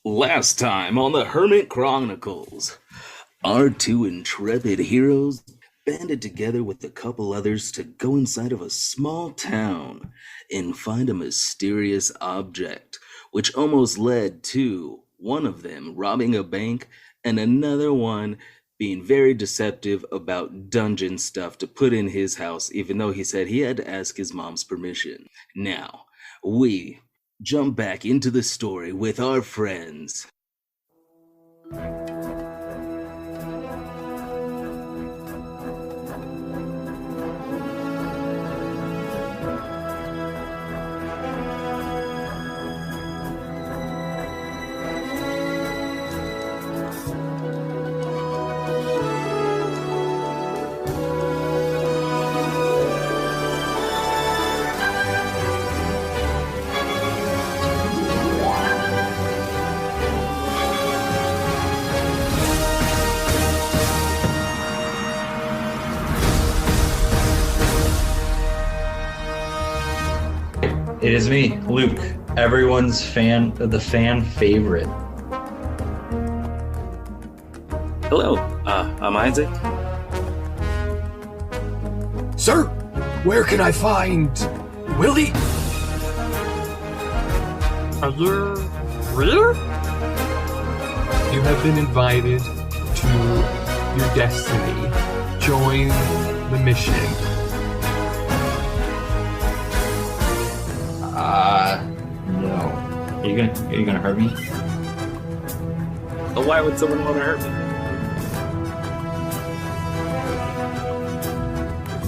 Last time on the Hermit Chronicles, our two intrepid heroes banded together with a couple others to go inside of a small town and find a mysterious object, which almost led to one of them robbing a bank and another one being very deceptive about dungeon stuff to put in his house, even though he said he had to ask his mom's permission. Now, we jump back into the story with our friends. It is me, Luke, everyone's fan favorite. Hello, I'm Isaac. Sir, where can I find Willie? Are you real? You have been invited to your destiny. Join the mission. No. Are you gonna hurt me? Why would someone want to hurt me?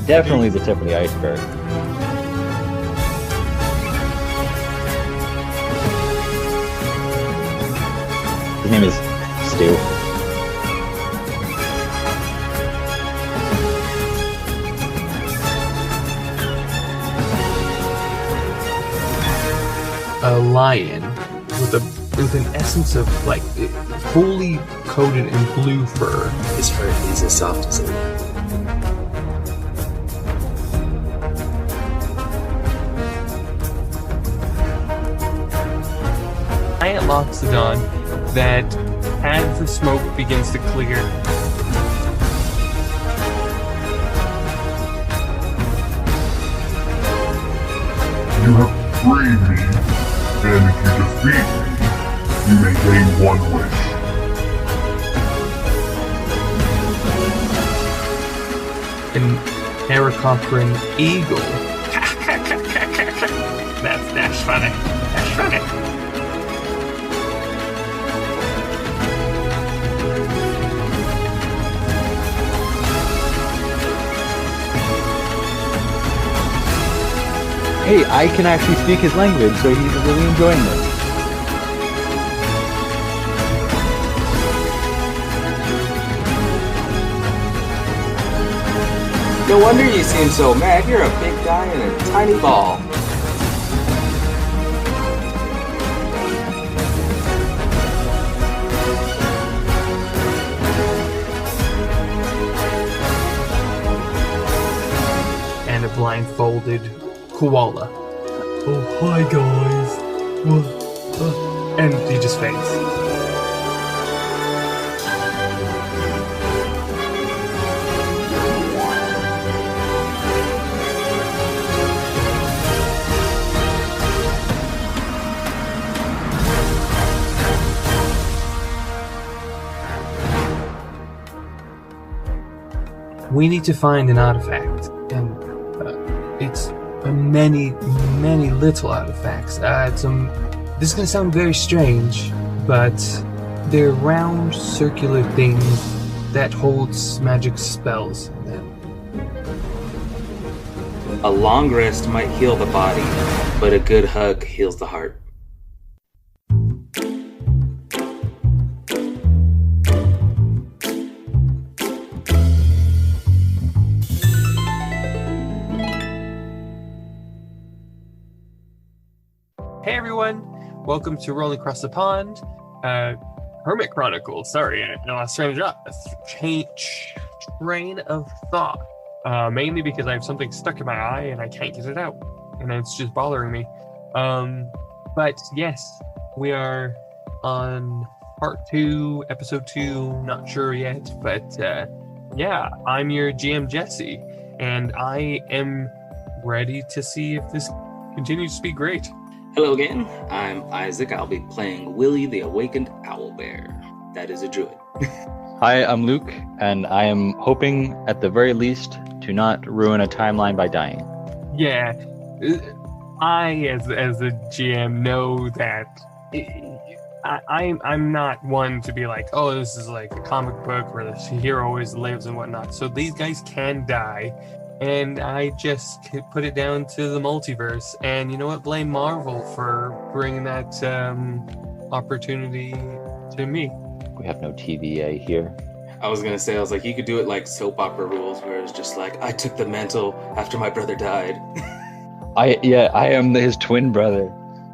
Definitely the tip of the iceberg. His name is Stu. A lion with an essence of like fully coated in blue fur. His fur is as soft as a Giant Loxodon that, as the smoke begins to clear, You have freed me, and if you defeat me, you may gain one wish. An Aarakocran eagle. that's funny. That's funny. Hey, I can actually speak his language, so he's really enjoying this. No wonder you seem so mad. You're a big guy in a tiny ball. And a blindfolded koala. Oh, hi guys. And he just faints. We need to find an artifact, and it's many little artifacts. This is going to sound very strange, but they're round, circular things that holds magic spells in them. A long rest might heal the body, but a good hug heals the heart. Hey everyone, welcome to Rolling Across the Pond, Hermit Chronicles. Sorry, I lost train of thought. Mainly because I have something stuck in my eye and I can't get it out, and it's just bothering me. But yes, we are on part 2, episode 2, not sure yet, but yeah, I'm your GM Jesse, and I am ready to see if this continues to be great. Hello again, I'm Isaac. I'll be playing Willie the Awakened Owlbear. That is a druid. Hi, I'm Luke, and I am hoping, at the very least, to not ruin a timeline by dying. Yeah, I, as a GM, know that I'm not one to be like, oh, this is like a comic book where the hero always lives and whatnot. So these guys can die, and I just put it down to the multiverse. And you know what? Blame Marvel for bringing that opportunity to me. We have no TVA here. I was gonna say, I was like, you could do it like soap opera rules, where it's just like, I took the mantle after my brother died. I am his twin brother,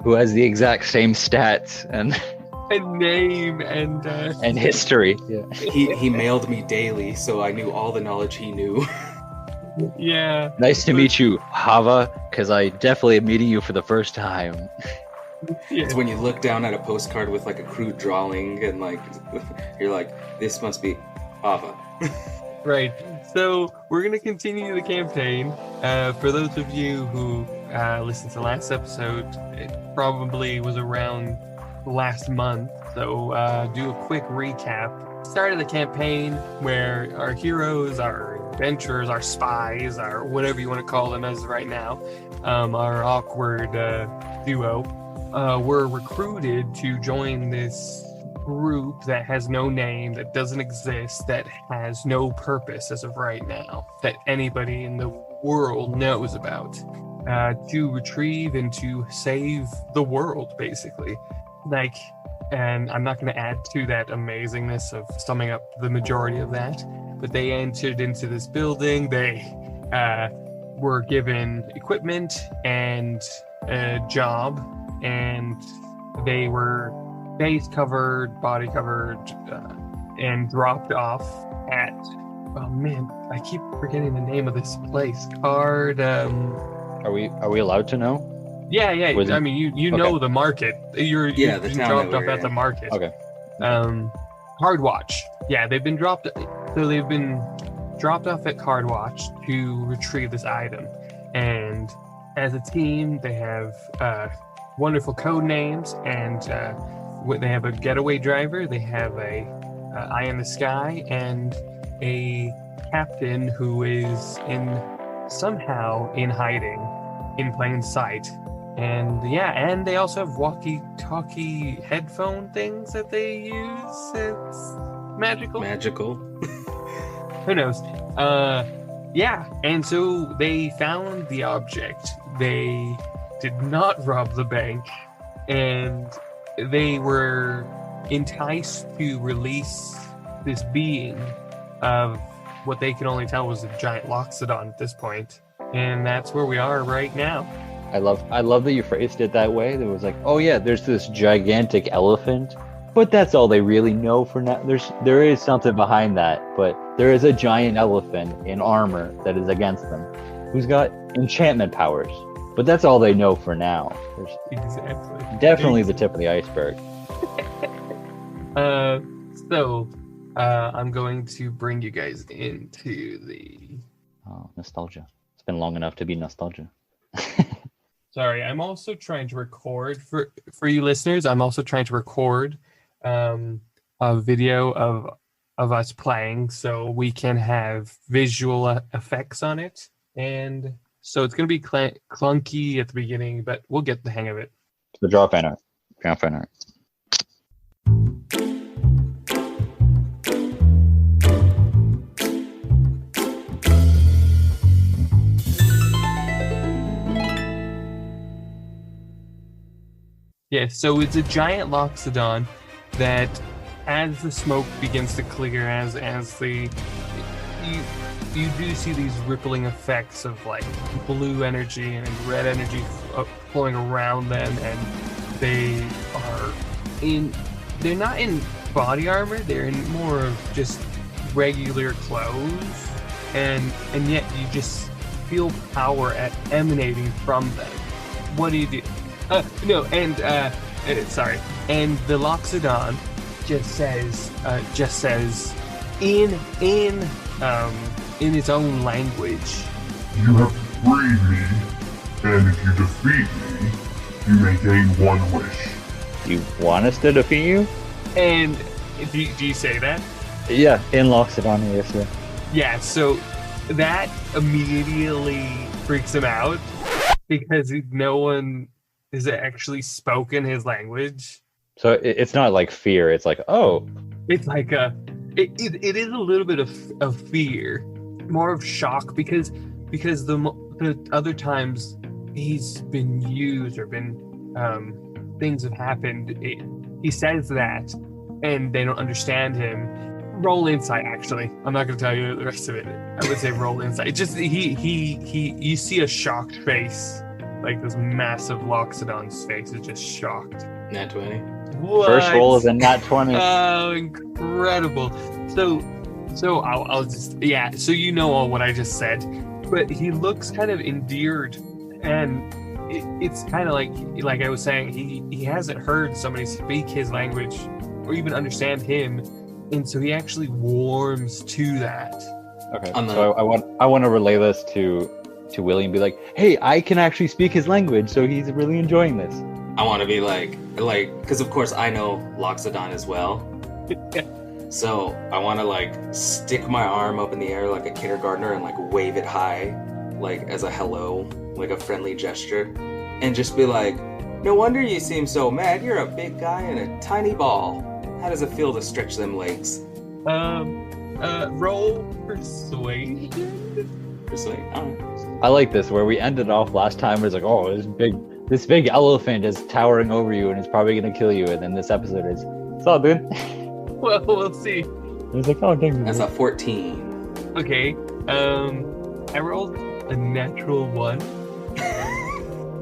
who has the exact same stats and name and history. Yeah. He mailed me daily, so I knew all the knowledge he knew. Yeah. Nice to meet you, Hava, because I definitely am meeting you for the first time. It's when you look down at a postcard with like a crude drawing and like you're like, this must be Ava. Right. So we're gonna continue the campaign. For those of you who listened to last episode, it probably was around last month. So do a quick recap. Start of the campaign where our heroes, our adventurers, our spies, our whatever you want to call them as right now, our awkward duo, were recruited to join this group that has no name, that doesn't exist, that has no purpose as of right now, that anybody in the world knows about, to retrieve and to save the world, basically. Like, and I'm not going to add to that amazingness of summing up the majority of that, but they entered into this building. They were given equipment and a job, and they were face covered, body covered, and dropped off at, oh man, I keep forgetting the name of this place. Are we allowed to know? Yeah. I mean, you know Okay. the market. You're the being town dropped that off we're at the in. market. Okay. Cardwatch. Yeah, they've been dropped. So they've been dropped off at Cardwatch to retrieve this item, and as a team, they have wonderful code names, and they have a getaway driver. They have a eye in the sky, and a captain who is somehow in hiding, in plain sight. And yeah, and they also have walkie-talkie headphone things that they use. It's magical. Who knows? Yeah, and so they found the object. They did not rob the bank, and they were enticed to release this being of what they could only tell was a giant Loxodon at this point. And that's where we are right now. I love that you phrased it that way. There was like, oh yeah, there's this gigantic elephant, but that's all they really know for now. There is something behind that, but there is a giant elephant in armor that is against them, who's got enchantment powers. But that's all they know for now. There's Exactly. definitely the tip of the iceberg. So I'm going to bring you guys into the... Oh, nostalgia. It's been long enough to be nostalgia. Sorry, I'm also trying to record for you listeners. I'm also trying to record a video of us playing, so we can have visual effects on it. And so it's going to be clunky at the beginning, but we'll get the hang of it. The draw fan art. Draw fan art. Yeah, so it's a giant Loxodon that, as the smoke begins to clear, as the you do see these rippling effects of like blue energy and red energy flowing around them, and they're not in body armor, they're in more of just regular clothes, and yet you just feel power emanating from them. What do you do? sorry, and the Loxodon just says in its own language. You have freed me, and if you defeat me, you may gain one wish. You want us to defeat you? And do you say that? Yeah, in Loxodon, yes, yeah. Yeah, so that immediately freaks him out because no one has actually spoken his language. So it's not like fear, it's like, oh. It's like it is a little bit of fear, more of shock because the other times he's been used or been things have happened. He says that, and they don't understand him. Roll insight. Actually, I'm not going to tell you the rest of it. I would say roll insight. Just he. You see a shocked face, like this massive Loxodon's face is just shocked. Nat 20. What? First roll is a nat 20. Oh, incredible! So I'll just So you know all what I just said, but he looks kind of endeared, and it's kind of like I was saying, he hasn't heard somebody speak his language or even understand him, and so he actually warms to that. Okay, so I want to relay this to Willie and be like, hey, I can actually speak his language, so he's really enjoying this. I want to be like, because of course I know Loxodon as well. So I want to like stick my arm up in the air like a kindergartner and like wave it high, like as a hello, like a friendly gesture, and just be like, no wonder you seem so mad. You're a big guy in a tiny ball. How does it feel to stretch them legs? Roll persuasion. Persuade. I like this where we ended off last time. It's like, oh, this big elephant is towering over you and it's probably gonna kill you. And then this episode is, it's all good. Well, we'll see. It's like, oh, dang. That's a 14. Okay. I rolled a natural 1.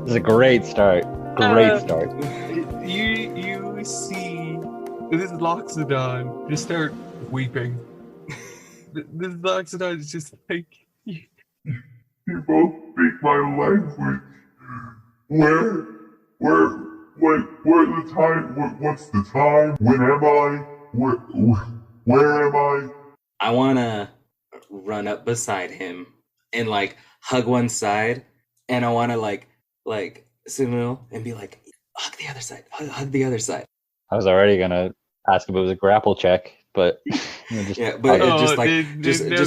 It's a great start. Great start. You see this Loxodon just start weeping. This Loxodon is just like, You both speak my language. Where's the time? What's the time? When am I? Where am I? I want to run up beside him and like hug one side, and I want to like signal and be like, hug the other side, hug the other side. I was already gonna ask if it was a grapple check, but just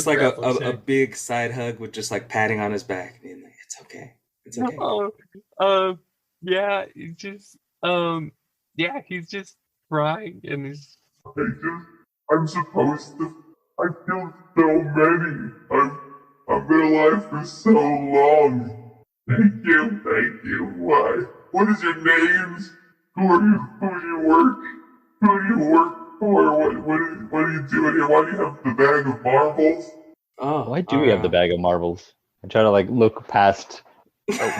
like a big side hug with just like patting on his back. And like, it's okay. He's just crying and he's. I'm supposed to. I killed so many. I've been alive for so long. Thank you. What is your names? Who do you work for? What are you doing here? Why do you have the bag of marbles? Oh, why do we have the bag of marbles? I try to like look past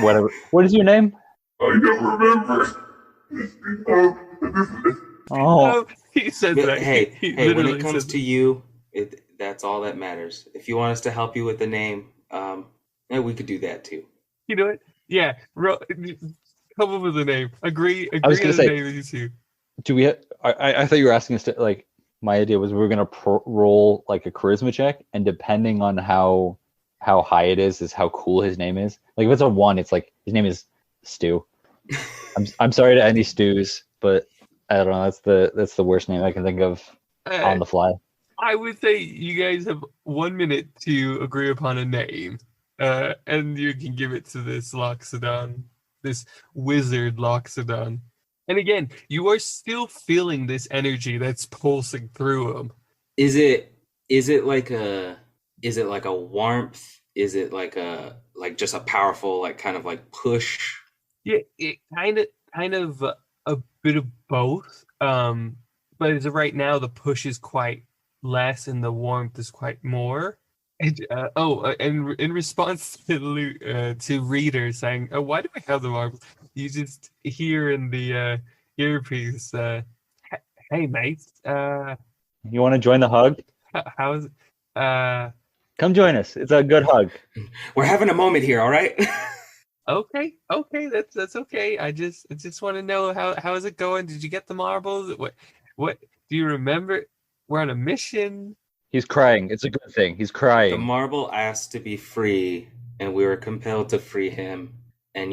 whatever. What is your name? I don't remember. Oh, he said that. Hey, when it comes to you, that's all that matters. If you want us to help you with the name, we could do that too. You know what? Yeah, come up with a name. Agree I was gonna say, name with you two. do we? I thought you were asking us to like. My idea was we were gonna roll like a charisma check, and depending on how high it is how cool his name is. Like if it's a 1, it's like his name is Stu. I'm sorry to any Stews, but I don't know. That's the worst name I can think of on the fly. I would say you guys have 1 minute to agree upon a name, and you can give it to this Loxodon, this wizard Loxodon. And again, you are still feeling this energy that's pulsing through him. Is it like a warmth? Is it like just a powerful like kind of like push? Yeah, it kind of a bit of both. But as of right now, the push is quite less and the warmth is quite more. And in response to reader saying, "Oh, why do I have the marbles?" You just hear in the earpiece, "Hey, mate, You want to join the hug? how's it? Come join us. It's a good hug. We're having a moment here, all right? Okay, that's okay. I just want to know how is it going? Did you get the marbles? What do you remember? We're on a mission. He's crying. It's a good thing. He's The crying. marble asked to be free, and we were compelled to free him. And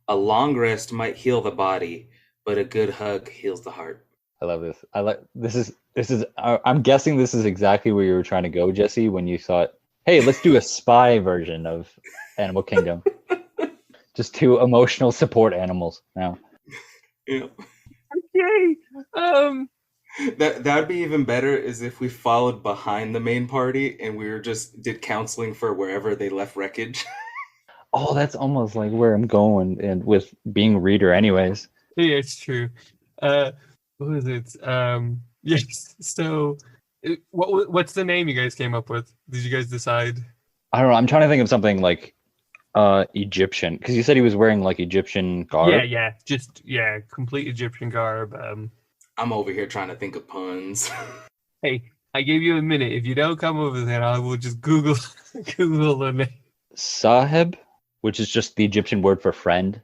a long rest might heal the body, but a good hug heals the heart. I love this. I like this is. I'm guessing this is exactly where you were trying to go, Jesse, when you thought, "Hey, let's do a spy version of Animal Kingdom." Just two emotional support animals now. Yeah. Okay. That would be even better is if we followed behind the main party and we did counseling for wherever they left wreckage. Oh, that's almost like where I'm going, and with being reader, anyways. Yeah, it's true. What was it? Yes. So, what's the name you guys came up with? Did you guys decide? I don't know. I'm trying to think of something like Egyptian, because you said he was wearing like Egyptian garb. Yeah. Just complete Egyptian garb. I'm over here trying to think of puns. Hey, I gave you a minute. If you don't come over there, I will just Google the name. Saheb, which is just the Egyptian word for friend.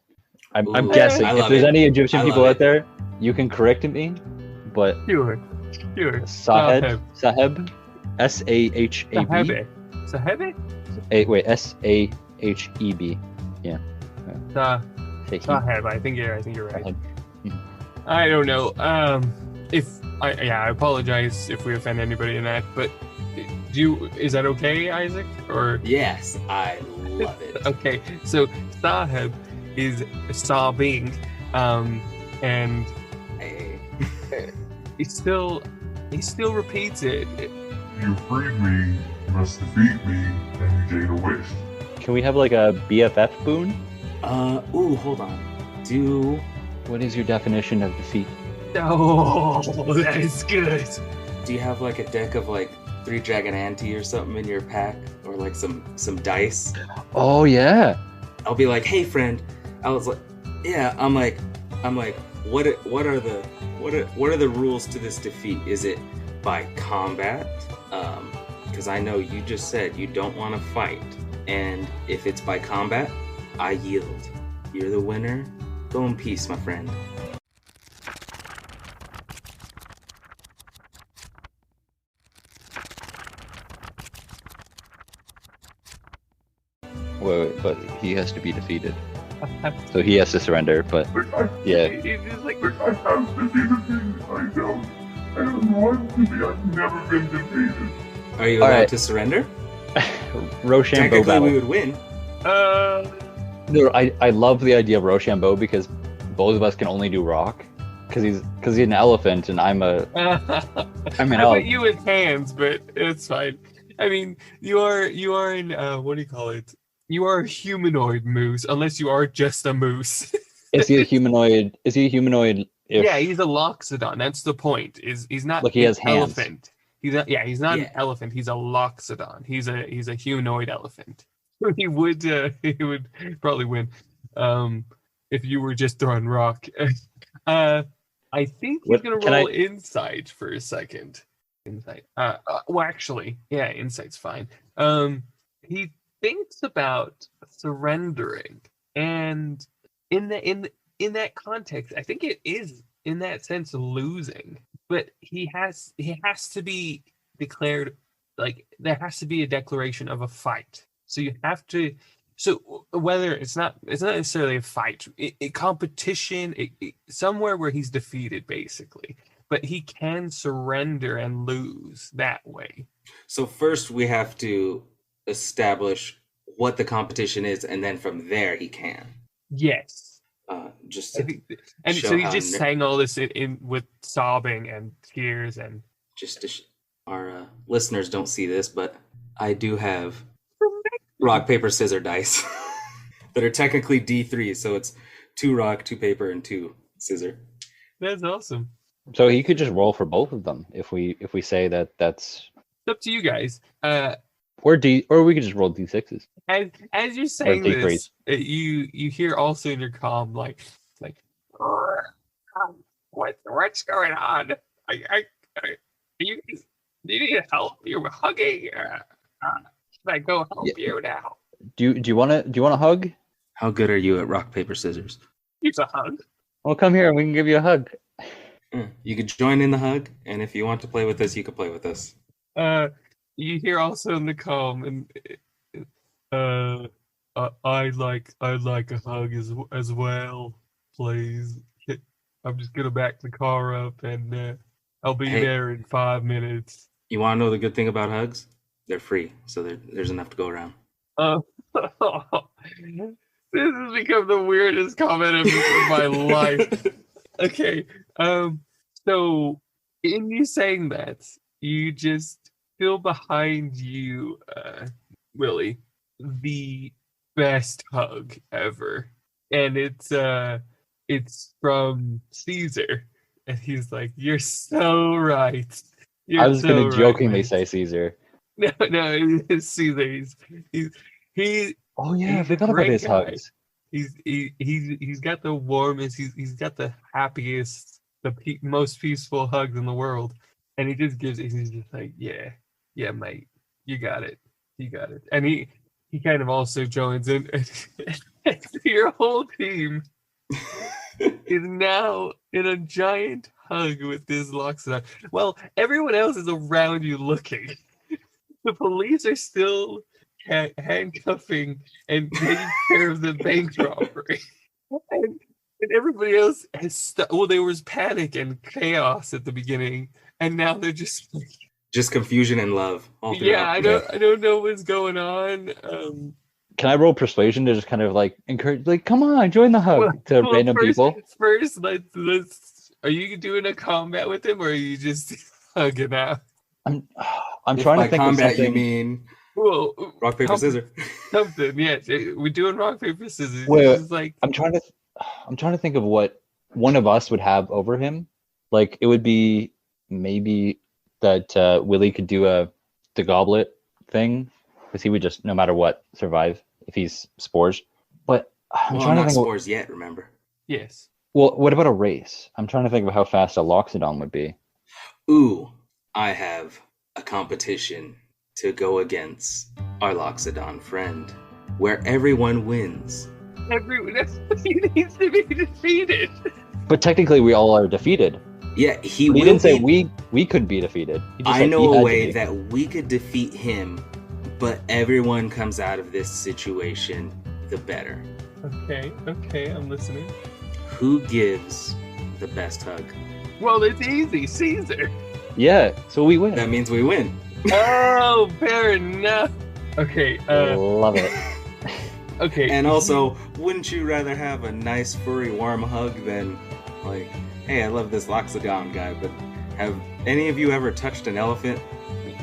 I'm Ooh, guessing. I If love there's it. any Egyptian I people love out it. there, you can correct me. But Sure. Saheb, S-A-H-A-B. Sahebe? Wait, S-A-H-E-B. Yeah. Saheb. I think you're right. Saheb. I don't know. I apologize if we offend anybody in that, but is that okay, Isaac? Or Yes, I love it. okay, so Saheb is sobbing, and Hey. he still repeats it. You freed me, you must defeat me, and you gain a wish. Can we have like a BFF boon? Hold on. What is your definition of defeat? Oh, that is good. Do you have like a deck of like 3 Dragon Ante or something in your pack, or like some dice? Oh yeah. I'll be like, hey friend. I was like, yeah. I'm like, what are the rules to this defeat? Is it by combat? Because I know you just said you don't want to fight, and if it's by combat, I yield. You're the winner. Go in peace, my friend. Wait, but he has to be defeated. So he has to surrender, but yeah. It's just like, I have to be defeated. I don't want to be. I've never been defeated. Are you All allowed right. to surrender? Rochambeau Technically, battle. we would win. No, I love the idea of Rochambeau because both of us can only do rock. Because he's an elephant and I'm an I elf. put you with hands, but it's fine. I mean, you are in what do you call it? You are a humanoid moose, unless you are just a moose. Is he a humanoid? Is he a humanoid? Yeah, he's a Loxodon. That's the point. He's not Like he has an hands. elephant. He's not an Yeah. elephant. He's a Loxodon. He's a humanoid elephant. He would probably win if you were just throwing rock. I think he's gonna roll insight for a second. Insight. Well, actually, yeah, insight's fine. He thinks about surrendering, and in that context, I think it is in that sense losing. But he has to be declared, like there has to be a declaration of a fight. So you have to. So whether it's not necessarily a fight, a competition, somewhere where he's defeated, basically. But he can surrender and lose that way. So first we have to establish what the competition is, and then from there he can. Yes. Just I to think, and show so he how just sang all this in with sobbing and tears and. our listeners don't see this, but I do have rock, paper, scissors dice that are technically D3, so it's 2 rock, 2 paper, and 2 scissors. That's awesome. So he could just roll for both of them if we say that's It's up to you guys. or we could just roll D6s. As you're saying D3s. this, you hear also in your comm like what's going on? You need help? You're hugging. Should I go help you now? Do you want to hug? How good are you at rock, paper, scissors? It's a hug. Well, come here and we can give you a hug. You could join in the hug, and if you want to play with us, you could play with us. You hear also in the calm, and I'd like a hug as well, please. I'm just gonna back the car up, and I'll be there in 5 minutes. You want to know the good thing about hugs? They're free, so there's enough to go around. This has become the weirdest comment of my life. Okay, so in you saying that, you just feel behind you, Willie, the best hug ever, and it's from Caesar, and he's like, "You're so right." I was going to jokingly say Caesar. No, it's Caesar. He. Oh yeah, I forgot about his hugs. He's got the warmest. He's got the happiest, most peaceful hugs in the world, and he just gives. He's just like, yeah, mate, you got it, and he kind of also joins in. Your whole team is now in a giant hug with this Loxodon. Well, everyone else is around you looking. The police are still handcuffing and taking care of the bank robbery. And everybody else has there was panic and chaos at the beginning, and now they're just confusion and love. Yeah, I don't know what's going on. Can I roll persuasion to just kind of like encourage, like, come on, join the hug to random people? First, let's. Are you doing a combat with him, or are you just hugging out? I'm trying to think combat, of something. You mean rock paper scissors? Something, yeah. We're doing rock paper scissors. Wait, like I'm trying to think of what one of us would have over him. Like it would be maybe that Willie could do the goblet thing, because he would just, no matter what, survive if he's spores. But I'm trying to think spores yet. Remember? Yes. Well, what about a race? I'm trying to think of how fast a Loxodon would be. Ooh, I have a competition to go against our Loxodon friend, where everyone wins. Everyone needs to be defeated. But technically, we all are defeated. Yeah, he didn't say we could be defeated. I know a way that we could defeat him, but everyone comes out of this situation the better. Okay, I'm listening. Who gives the best hug? Well, it's easy, Caesar. Yeah, so we win. That means we win. Oh, fair enough. Okay. Love it. Okay. And also, wouldn't you rather have a nice, furry, warm hug than, like, hey, I love this Loxodon guy, but have any of you ever touched an elephant?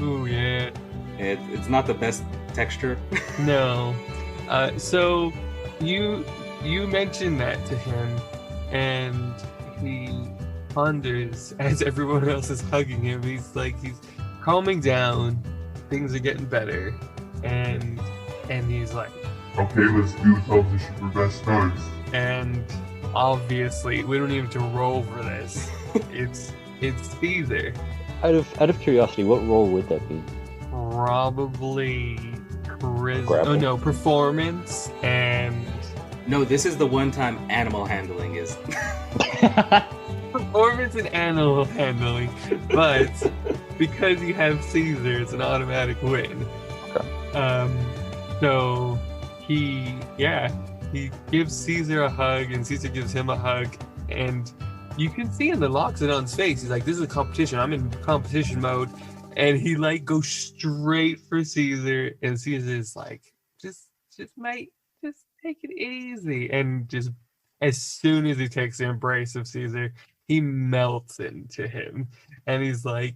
Ooh, yeah. It's not the best texture. No. So you mentioned that to him, and he ponders as everyone else is hugging him. He's calming down. Things are getting better, and he's like, okay, let's do the competition for best hugs. And obviously, we don't even have to roll for this. It's Caesar. Out of curiosity, what role would that be? Probably Grapple. Oh no, performance and. No, this is the one time animal handling is. Performance and animal handling, but because you have Caesar, it's an automatic win. Okay. So he gives Caesar a hug, and Caesar gives him a hug, and you can see in the Loxodon's face, he's like, "This is a competition. I'm in competition mode," and he goes straight for Caesar, and Caesar's like, "Just mate, just take it easy," and just as soon as he takes the embrace of Caesar, he melts into him, and he's like,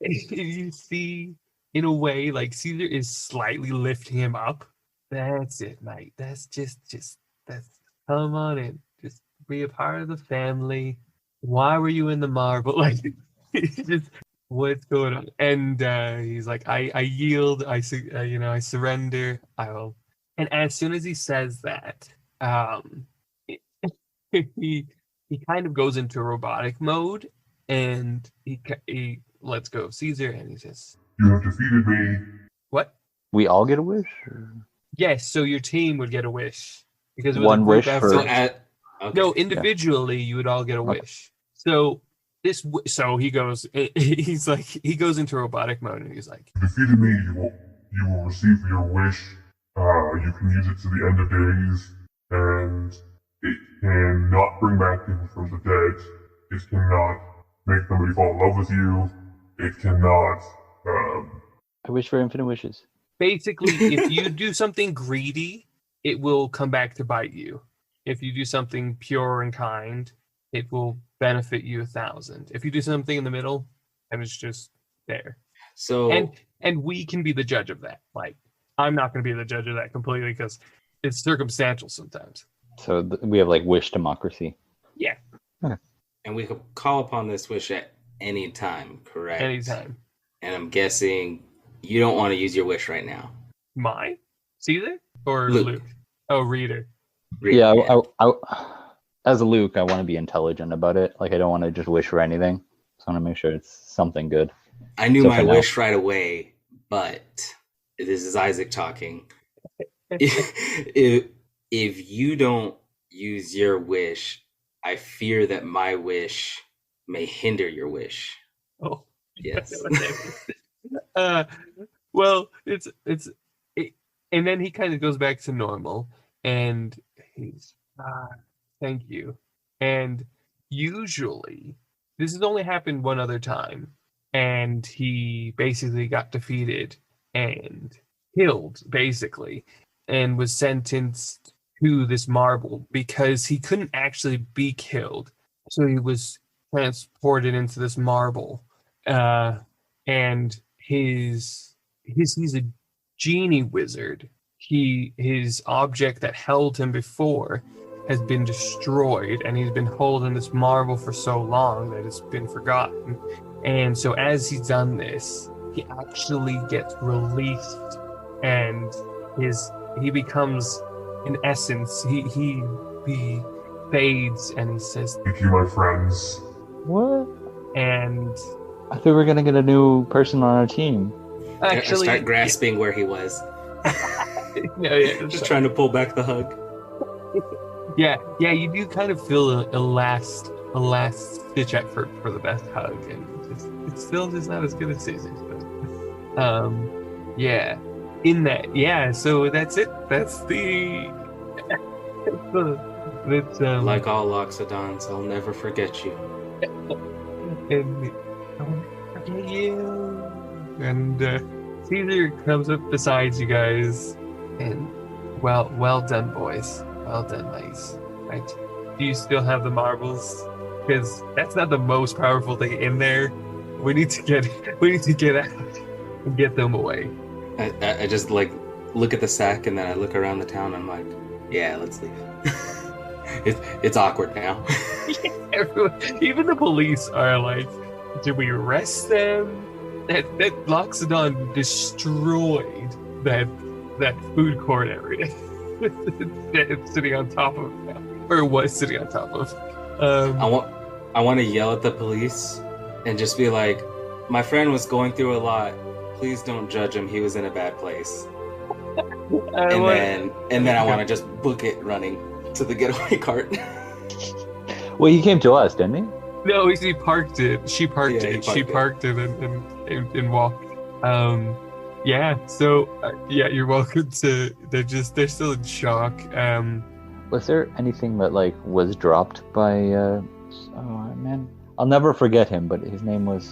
you see, in a way, like Caesar is slightly lifting him up. That's it, mate. That's just come on in. Just be a part of the family. Why were you in the marble? Like, just what's going on? And he's like, I yield. I surrender. I will. And as soon as he says that, he kind of goes into robotic mode, and he lets go of Caesar, and he says, "You have defeated me." What? We all get a wish? Or? Yes, so your team would get a wish because it was One a group wish effort. for- Okay. No, individually, you would all get a Okay. wish. So so he goes. He's like, he goes into robotic mode, and he's like, If you defeated me, you will receive your wish. You can use it to the end of days, and it cannot bring back people from the dead. It cannot make somebody fall in love with you. It cannot. I wish for infinite wishes. basically, if you do something greedy, it will come back to bite you. If you do something pure and kind, it will benefit you 1,000. If you do something in the middle, and it's just there. So And we can be the judge of that. Like, I'm not going to be the judge of that completely because it's circumstantial sometimes. So we have like wish democracy. Yeah, and we could call upon this wish at any time, correct? anytime. And I'm guessing you don't want to use your wish right now. Mine? Caesar? Or Luke. Luke? Oh, Reader. Yeah, I, as a Luke, I want to be intelligent about it. Like, I don't want to just wish for anything. So I want to make sure it's something good. I knew So my for now- wish right away, but this is Isaac talking. If you don't use your wish, I fear that my wish may hinder your wish. Oh, Yes. Well, and then he kind of goes back to normal, and he's thank you. And usually, this has only happened one other time, and he basically got defeated and killed, basically, and was sentenced to this marble because he couldn't actually be killed, so he was transported into this marble. And he's a genie wizard. His object that held him before has been destroyed, and he's been holding this marble for so long that it's been forgotten. And so as he's done this, he actually gets released, and he becomes, in essence, he fades, and he says, Thank you, my friends. What? and I thought we were gonna get a new person on our team. actually, Start grasping where he was. yeah, Just trying to pull back the hug. yeah, you do kind of feel a last stitch effort for the best hug, and it's still just not as good as Caesar's. But, yeah, in that, yeah. So that's it. That's the. That's Like all Loxodons, I'll never forget you. and I'll forget you. And Caesar comes up beside you guys, and well done, boys. Well done, ladies. Right? Do you still have the marbles? Because that's not the most powerful thing in there. We need to get out and get them away. I just like look at the sack and then I look around the town and I'm like, yeah, let's leave. It's awkward now. Everyone, even the police are like, "Do we arrest them?" That Loxodon destroyed that food court area that it's sitting on top of, or was sitting on top of. I want to yell at the police and just be like, my friend was going through a lot. Please don't judge him. He was in a bad place. And then I want to just book it running to the getaway cart. Well, he came to us, didn't he? No, he parked it. She parked Yeah, he it. She parked parked it and walked. Yeah. So you're welcome to. They're still in shock. Was there anything that like was dropped by? Oh man, I'll never forget him. But his name was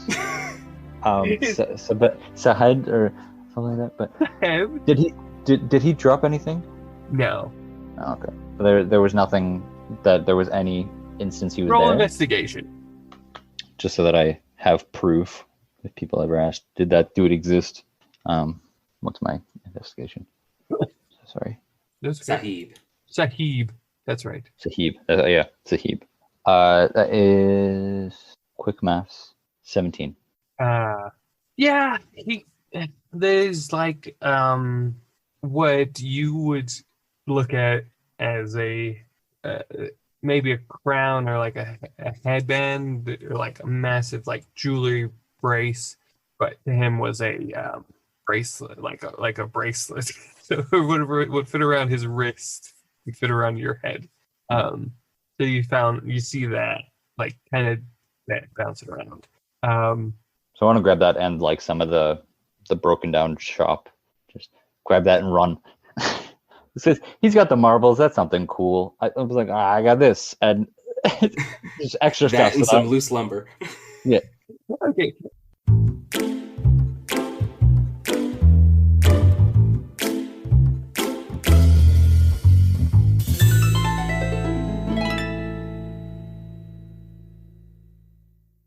Sahad or something like that. But did he drop anything? No. Oh, okay. There was nothing that there was any instance he was Roll there. investigation. Just so that I have proof if people ever ask, did that dude exist? What's my investigation? Sorry. That's okay. Sahib. That's right. Sahib. Yeah, Sahib. That is quick maths. 17. Yeah. There's like what you would look at as a maybe a crown or like a headband or like a massive like jewelry brace, but to him was a bracelet, like a bracelet, so whatever it would fit around his wrist would fit around your head. So you see that like kind of that bouncing around. So I want to grab that and like some of the broken down shop. Just grab that and run. It says he's got the marbles. That's something cool. I was like, I got this and just extra That stuff. and So some loose lumber. yeah. Okay.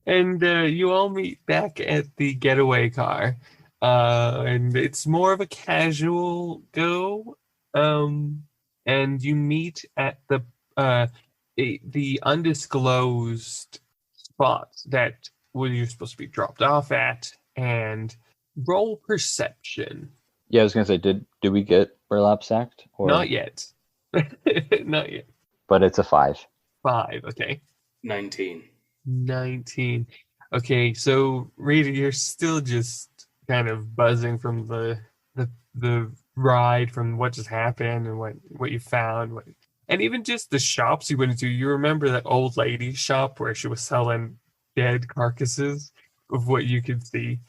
And you all meet back at the getaway car, and it's more of a casual go. And you meet at the undisclosed spot that where you're supposed to be dropped off at, and roll perception. Yeah, I was gonna say, did we get burlap sacked? Or... Not yet. Not yet. But it's a 5. 5. Okay. 19. 19. Okay, so Rita, you're still just kind of buzzing from the ride, from what just happened and what you found, and even just the shops you went into. You remember that old lady shop where she was selling dead carcasses of what you could see.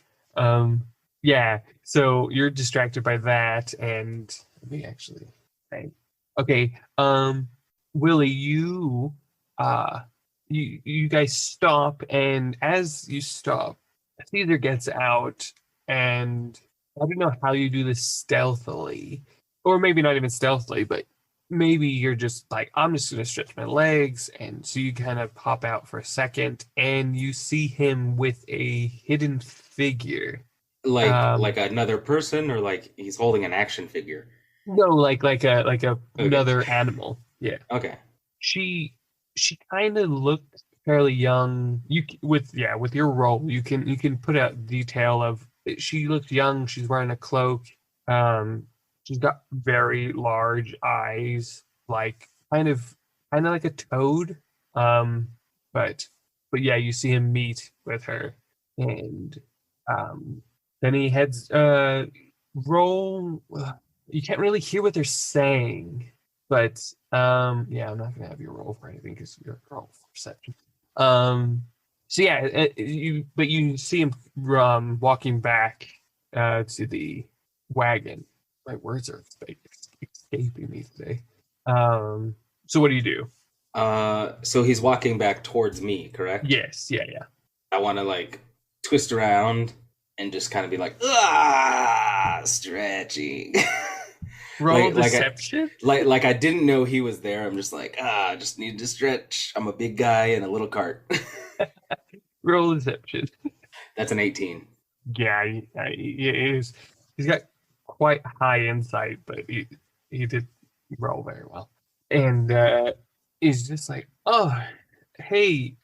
Yeah, so you're distracted by that, and let me actually say, okay, Willie, you guys stop, and as you stop, Caesar gets out, and I don't know how you do this stealthily, or maybe not even stealthily, but maybe you're just like, I'm just going to stretch my legs, and so you kind of pop out for a second, and you see him with a hidden figure. Like another person, or like he's holding an action figure? No, like another animal. Yeah. Okay. She kind of looked fairly young. With your role, you can put out detail of she looked young. She's wearing a cloak. She's got very large eyes, like kind of like a toad. But yeah, you see him meet with her, and then he heads roll. You can't really hear what they're saying. But yeah, I'm not gonna have you roll for anything because you're roll for perception. So yeah, you see him walking back to the wagon. My words are escaping me today. So what do you do? So he's walking back towards me, correct? Yes. Yeah. I want to like twist around and just kind of be like, stretching. Roll deception? Like I didn't know he was there. I'm just like, I just need to stretch. I'm a big guy in a little cart. Roll deception. That's an 18. Yeah, he's got quite high insight, but he did roll very well. And he's just like, oh, hey,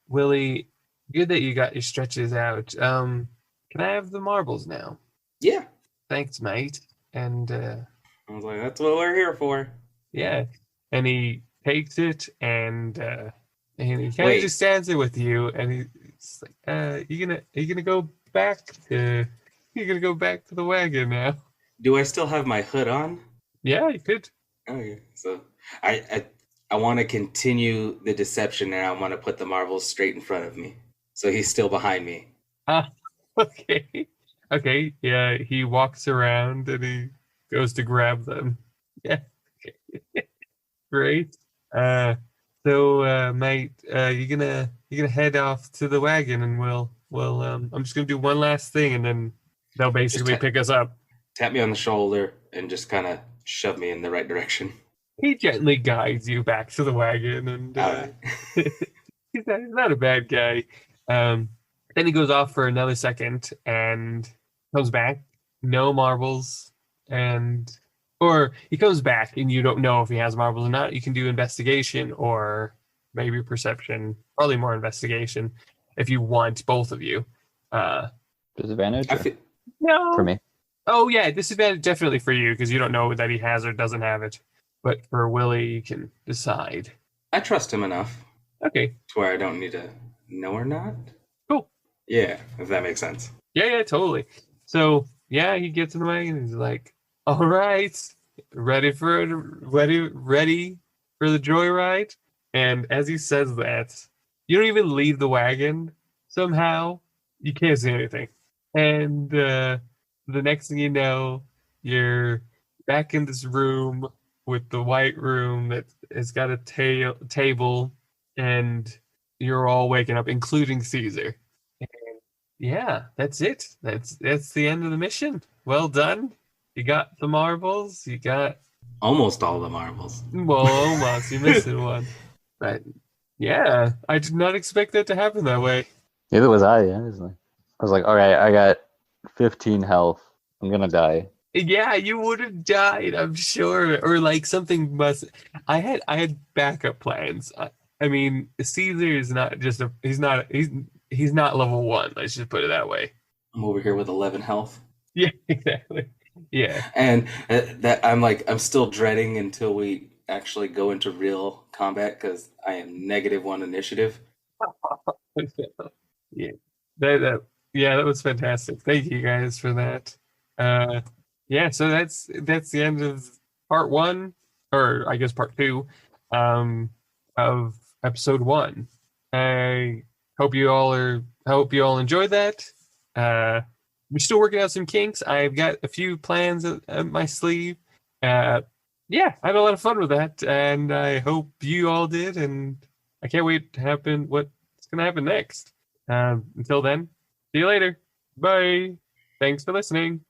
Willie, good that you got your stretches out. Can I have the marbles now? Yeah. Thanks, mate. And I was like, that's what we're here for. Yeah. And he takes it, and he kind of just stands there with you, and he's like, you gonna go back to the wagon now? Do I still have my hood on? Yeah, you could. Okay. So I want to continue the deception, and I want to put the marbles straight in front of me. So he's still behind me. Okay. Okay, yeah, he walks around and he goes to grab them. Yeah. Great. So mate, you gonna head off to the wagon, and we'll I'm just gonna do one last thing, and then they'll basically pick us up. Tap me on the shoulder and just kind of shove me in the right direction. He gently guides you back to the wagon, and he's not a bad guy. Then he goes off for another second and comes back, no marbles, or he comes back and you don't know if he has marbles or not. You can do investigation or maybe perception, probably more investigation if you want, both of you. Disadvantage? No. For me? Oh yeah, disadvantage definitely for you because you don't know that he has or doesn't have it. But for Willie, you can decide. I trust him enough. Okay. To where I don't need to know or not. Cool. Yeah, if that makes sense. Yeah, totally. So, yeah, he gets in the wagon and he's like, all right, ready for the joyride? And as he says that, you don't even leave the wagon. Somehow, you can't see anything. And the next thing you know, you're back in this room with the white room that has got a table, and you're all waking up, including Caesar. And yeah, that's it. That's the end of the mission. Well done. You got the marbles. You got Almost all the marbles. well, almost. You missed one. But yeah, I did not expect that to happen that way. Neither was I, honestly. I was like, all right, I got 15 health. I'm gonna die. Yeah, you would have died, I'm sure, or like something must. I had backup plans. I mean, Caesar is not just a. He's not level 1. Let's just put it that way. I'm over here with 11 health. Yeah, exactly. Yeah. And that I'm still dreading until we actually go into real combat because I am -1 initiative. Yeah. That was fantastic. Thank you guys for that. Yeah, so that's the end of part 1, or I guess part 2, of episode 1. I hope you all enjoyed that. We're still working out some kinks. I've got a few plans at my sleeve. Yeah, I had a lot of fun with that, and I hope you all did. And I can't wait to happen what's going to happen next. Until then, see you later. Bye. Thanks for listening.